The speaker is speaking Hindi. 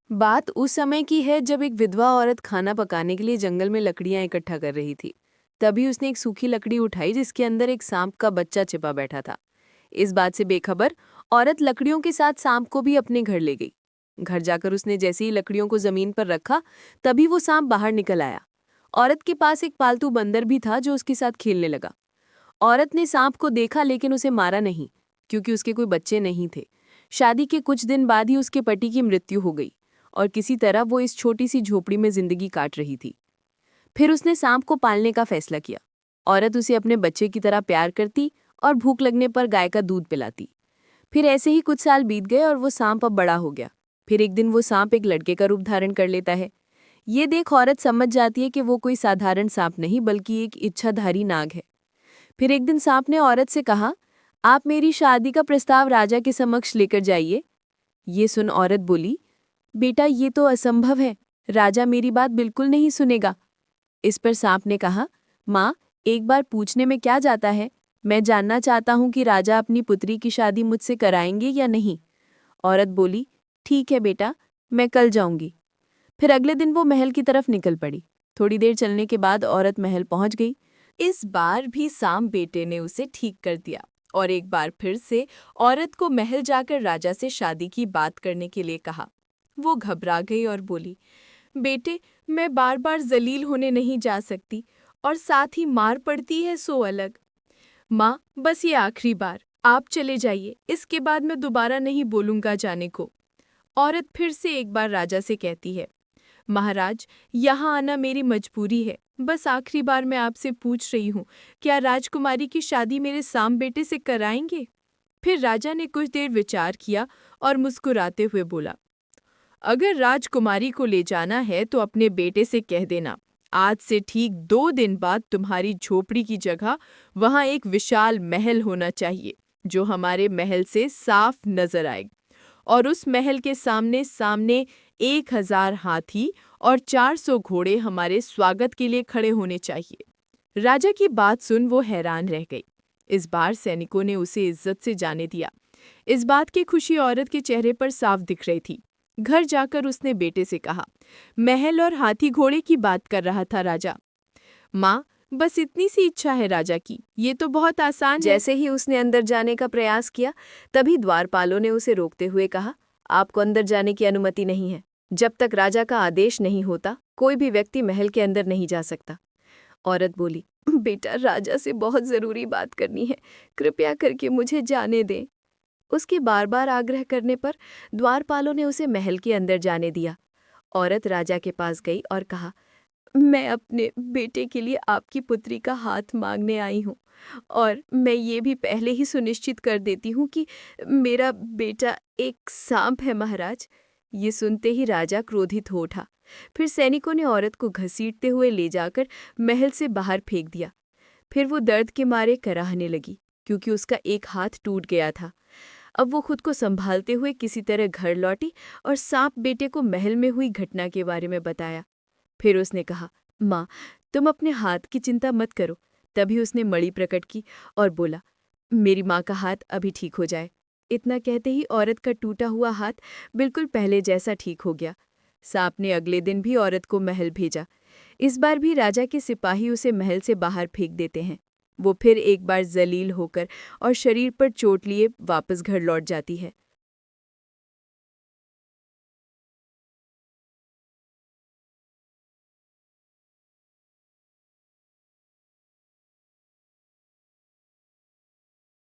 बात उस समय की है जब एक विधवा औरत खाना पकाने के लिए जंगल में लकड़ियां इकट्ठा कर रही थी। तभी उसने एक सूखी लकड़ी उठाई जिसके अंदर एक सांप का बच्चा छिपा बैठा था। इस बात से बेखबर औरत लकड़ियों के साथ सांप को भी अपने घर ले गई। घर जाकर उसने जैसे ही लकड़ियों को जमीन पर रखा, तभी वो सांप बाहर निकल आया। औरत के पास एक पालतू बंदर भी था जो उसके साथ खेलने लगा। औरत ने सांप को देखा लेकिन उसे मारा नहीं, क्योंकि उसके कोई बच्चे नहीं थे। शादी के कुछ दिन बाद ही उसके पति की मृत्यु हो गई और किसी तरह वो इस छोटी सी झोपड़ी में जिंदगी काट रही थी। फिर उसने सांप को पालने का फैसला किया। औरत उसे अपने बच्चे की तरह प्यार करती और भूख लगने पर गाय का दूध पिलाती। फिर ऐसे ही कुछ साल बीत गए और वो सांप अब बड़ा हो गया। फिर एक दिन वो सांप एक लड़के का रूप धारण कर लेता है। ये देख औरत समझ जाती है कि वो कोई साधारण सांप नहीं बल्कि एक इच्छाधारी नाग है। फिर एक दिन सांप ने औरत से कहा, आप मेरी शादी का प्रस्ताव राजा के समक्ष लेकर जाइए। ये सुन औरत बोली, बेटा ये तो असंभव है, राजा मेरी बात बिल्कुल नहीं सुनेगा। इस पर सांप ने कहा, माँ, एक बार पूछने में क्या जाता है, मैं जानना चाहता हूँ कि राजा अपनी पुत्री की शादी मुझसे कराएंगे या नहीं। औरत बोली, ठीक है बेटा, मैं कल जाऊंगी। फिर अगले दिन वो महल की तरफ निकल पड़ी। थोड़ी देर चलने के बाद औरत महल पहुंच गई। इस बार भी सांप बेटे ने उसे ठीक कर दिया और एक बार फिर से औरत को महल जाकर राजा से शादी की बात करने के लिए कहा। वो घबरा गई और बोली, बेटे, मैं बार बार जलील होने नहीं जा सकती और साथ ही मार पड़ती है सो अलग। माँ, बस ये आखिरी बार, आप चले जाइए, इसके बाद मैं दोबारा नहीं बोलूंगा जाने को। औरत फिर से एक बार राजा से कहती है, महाराज, यहाँ आना मेरी मजबूरी है, बस आखिरी बार मैं आपसे पूछ रही हूँ, क्या राजकुमारी की शादी मेरे सांप बेटे से कराएंगे? फिर राजा ने कुछ देर विचार किया और मुस्कुराते हुए बोला, अगर राजकुमारी को ले जाना है तो अपने बेटे से कह देना, आज से ठीक 2 दिन बाद तुम्हारी झोपड़ी की जगह वहां एक विशाल महल होना चाहिए जो हमारे महल से साफ नजर आए, और उस महल के सामने सामने 1000 हाथी और 400 घोड़े हमारे स्वागत के लिए खड़े होने चाहिए। राजा की बात सुन वो हैरान रह गई। इस बार सैनिकों ने उसे इज्जत से जाने दिया। इस बात की खुशी औरत के चेहरे पर साफ दिख रही थी। घर जाकर उसने बेटे से कहा, महल और हाथी घोड़े की बात कर रहा था राजा। माँ, बस इतनी सी इच्छा है राजा की, ये तो बहुत आसान है। जैसे ही उसने अंदर जाने का प्रयास किया, तभी द्वारपालों ने उसे रोकते हुए कहा, आपको अंदर जाने की अनुमति नहीं है। जब तक राजा का आदेश नहीं होता, कोई भी व्यक्ति महल के अंदर नहीं जा सकता। औरत बोली, बेटा, राजा से बहुत जरूरी बात करनी है, कृपया करके मुझे जाने दें। उसके बार बार आग्रह करने पर द्वारपालों ने उसे महल के अंदर जाने दिया। औरत राजा के पास गई और कहा, मैं अपने बेटे के लिए आपकी पुत्री का हाथ मांगने आई हूँ, और मैं ये भी पहले ही सुनिश्चित कर देती हूँ कि मेरा बेटा एक सांप है महाराज। ये सुनते ही राजा क्रोधित हो उठा। फिर सैनिकों ने औरत को घसीटते हुए ले जाकर महल से बाहर फेंक दिया। फिर वो दर्द के मारे कराहने लगी, क्योंकि उसका एक हाथ टूट गया था। अब वो खुद को संभालते हुए किसी तरह घर लौटी और सांप बेटे को महल में हुई घटना के बारे में बताया। फिर उसने कहा, माँ, तुम अपने हाथ की चिंता मत करो। तभी उसने मणि प्रकट की और बोला, मेरी माँ का हाथ अभी ठीक हो जाए। इतना कहते ही औरत का टूटा हुआ हाथ बिल्कुल पहले जैसा ठीक हो गया। सांप ने अगले दिन भी औरत को महल भेजा। इस बार भी राजा के सिपाही उसे महल से बाहर फेंक देते हैं। वो फिर एक बार जलील होकर और शरीर पर चोट लिए वापस घर लौट जाती है।